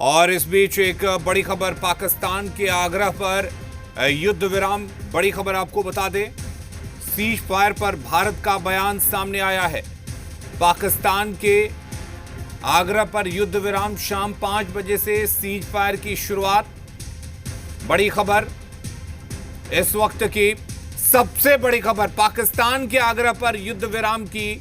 और इस बीच एक बड़ी खबर पाकिस्तान के आग्रह पर युद्ध विराम, बड़ी खबर आपको बता दें, सीज फायर पर भारत का बयान सामने आया है। पाकिस्तान के आग्रह पर युद्ध विराम, शाम 5 बजे से सीज फायर की शुरुआत। बड़ी खबर इस वक्त की सबसे बड़ी खबर, पाकिस्तान के आग्रह पर युद्ध विराम की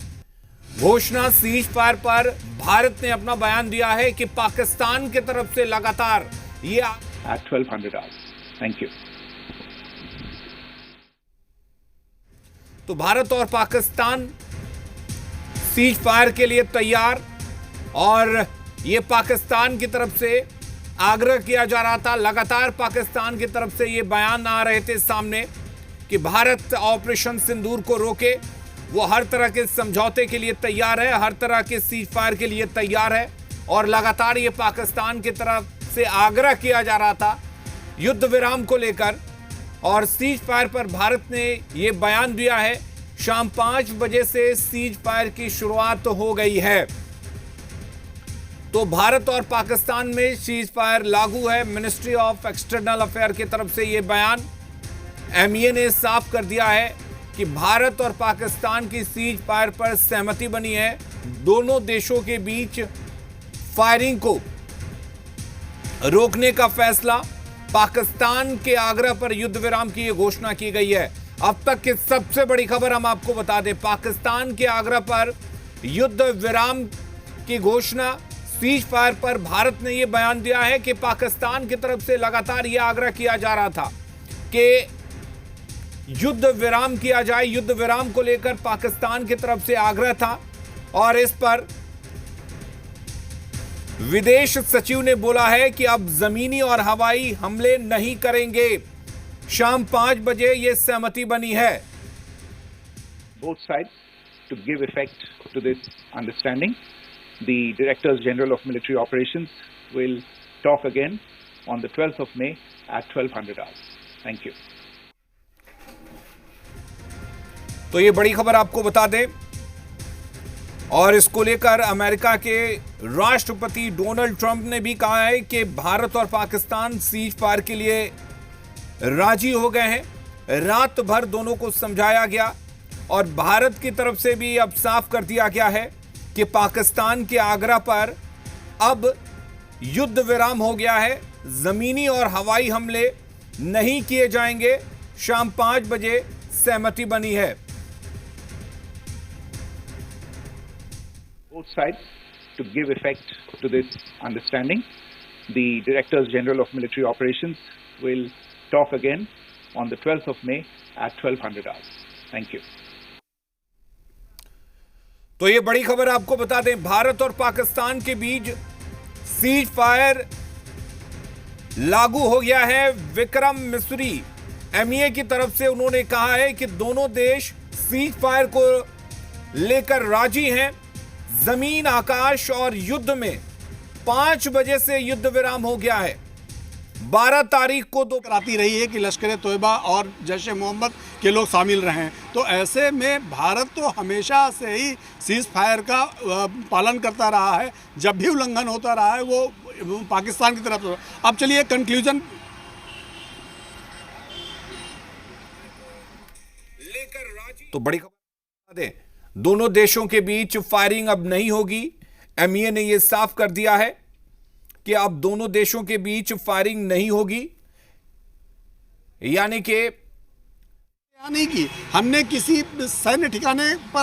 घोषणा। सीज फायर पर भारत ने अपना बयान दिया है कि पाकिस्तान की तरफ से लगातार ये at 1200 hours. Thank you. तो भारत और पाकिस्तान सीज फायर के लिए तैयार, और ये पाकिस्तान की तरफ से आग्रह किया जा रहा था। लगातार पाकिस्तान की तरफ से ये बयान आ रहे थे सामने कि भारत ऑपरेशन सिंदूर को रोके, वो हर तरह के समझौते के लिए तैयार है, हर तरह के सीज फायर के लिए तैयार है। और लगातार ये पाकिस्तान की तरफ से आग्रह किया जा रहा था युद्ध विराम को लेकर, और सीज फायर पर भारत ने ये बयान दिया है। शाम 5 बजे से सीज फायर की शुरुआत हो गई है। तो भारत और पाकिस्तान में सीज फायर लागू है। मिनिस्ट्री ऑफ एक्सटर्नल अफेयर की तरफ से ये बयान एमईए ने साफ कर दिया है कि भारत और पाकिस्तान की सीज फायर पर सहमति बनी है। दोनों देशों के बीच फायरिंग को रोकने का फैसला, पाकिस्तान के आग्रह पर युद्ध विराम की यह घोषणा की गई है। अब तक की सबसे बड़ी खबर हम आपको बता दें, पाकिस्तान के आग्रह पर युद्ध विराम की घोषणा। सीज फायर पर भारत ने यह बयान दिया है कि पाकिस्तान की तरफ से लगातार यह आग्रह किया जा रहा था कि युद्ध विराम किया जाए। युद्ध विराम को लेकर पाकिस्तान की तरफ से आग्रह था, और इस पर विदेश सचिव ने बोला है कि अब जमीनी और हवाई हमले नहीं करेंगे। शाम 5 बजे यह सहमति बनी है। Both sides to give effect to this understanding. The Directors General of Military Operations will talk again on the 12th of May at 1200 hours. Thank you. तो ये बड़ी खबर आपको बता दें, और इसको लेकर अमेरिका के राष्ट्रपति डोनाल्ड ट्रंप ने भी कहा है कि भारत और पाकिस्तान सीज फायर के लिए राजी हो गए हैं। रात भर दोनों को समझाया गया, और भारत की तरफ से भी अब साफ कर दिया गया है कि पाकिस्तान के आग्रह पर अब युद्ध विराम हो गया है। जमीनी और हवाई हमले नहीं किए जाएंगे। शाम 5 बजे सहमति बनी है। Both sides to give effect to this understanding. The Directors General of Military Operations will talk again on the 12th of May at 1200 hours. Thank you. तो ये बड़ी खबर आपको बता दें, भारत और पाकिस्तान के बीच सीज फायर लागू हो गया है। विक्रम मिस्री एमईए की तरफ से उन्होंने कहा है कि दोनों देश सीज फायर को लेकर राजी हैं। जमीन, आकाश और युद्ध में 5 बजे से युद्ध विराम हो गया है। 12 तारीख को कराती रही है कि लश्कर तोयबा और जैश ए मोहम्मद के लोग शामिल रहे हैं। तो ऐसे में भारत तो हमेशा से ही सीज फायर का पालन करता रहा है। जब भी उल्लंघन होता रहा है वो पाकिस्तान की तरफ से। अब चलिए कंक्लूजन लेकर राजी। तो बड़ी खबर दें, दोनों देशों के बीच फायरिंग अब नहीं होगी। एमईए ने यह साफ कर दिया है कि अब दोनों देशों के बीच फायरिंग नहीं होगी, यानी कि हमने किसी सैन्य ठिकाने पर